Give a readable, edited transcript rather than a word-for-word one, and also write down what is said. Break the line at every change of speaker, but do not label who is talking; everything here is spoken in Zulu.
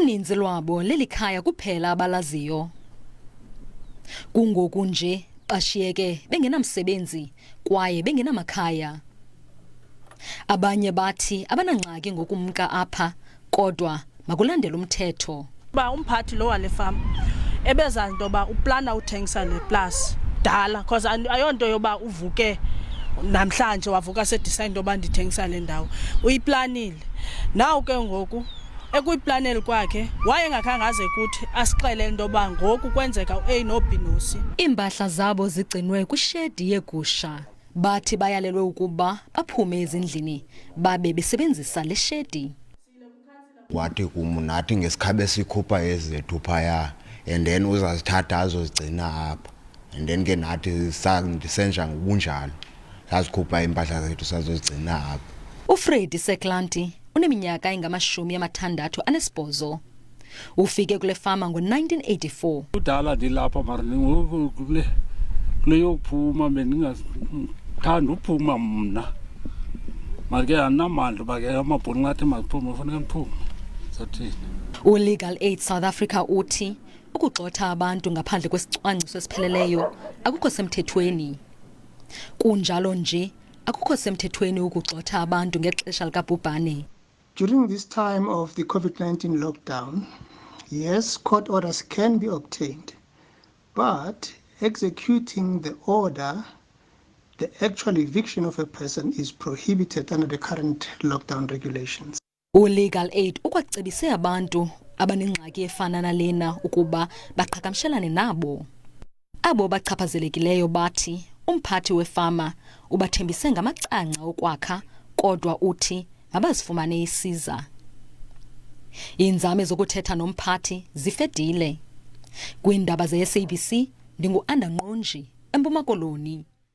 Uninzi lwabo lelikhaya kuphela abalaziyo. Kungoku nje bashiyeke bengenamsebenzi kwaye bengenamakhaya. Abanye bathi abanangxaki ngokumka apha kodwa makulandele umthetho.
Ba umphathi lo wale fama ebeza into ba uplana uthengisa le plus dala because ayonto yoba uvuke namhlanje wavuka sedecide into ba ndithengisa le ndawo uyiplanile. Naw ke ngoku ekuyiplaneli kwakhe wayengakhangaze kuthi asixele into ba ngoku kwenzeka uA no B no C. Iimpahla zabo zigcinwe kwishedi yegusha. Bathi bayalelwe ukuba baphume ezindlini babe besebenzisa le shedi.
Wathi kum nathi ngesikhabe sikhupha ezethu phaya and then uzazithatha azozigcina apha and then ke nathi senja ngobunjalo sazikhupha impahla zethu sazozigcina apha.
uFredi Seklanti uneminyaka engama-68. Ufike kule fama ngo-1984.
Udala ndilapha mara ngoku kule yokuphuma bendingathanda uphuma mna. Mara ke andinamandla uba ke amabhulu ngathi maziphume kufuneka ndiphume.
Legal Aid South Africa uthi ukugxotha abantu ngaphandle kwesicwangciso esipheleleyo akukho semthethweni. Kunjalo nje akukho semthethweni ukugxotha abantu ngexesha likabhubhane.
During this time of the COVID-19 lockdown, yes, court orders can be obtained, but executing the order, the actual eviction of a person is prohibited under the current lockdown regulations.
Legal Aid ukwacebise abantu abanengxaki efana nalena ukuba baqhagamshelane nabo. Abo bachaphazelekileyo bathi umphathi wefama ubathembise ngamacanca okwakha kodwa uthi mabazifumane isiza. Iinzame zokuthetha nomphathi zifedile. Kwiindaba ze-SABC ndingu-Koloni, eMpuma Koloni.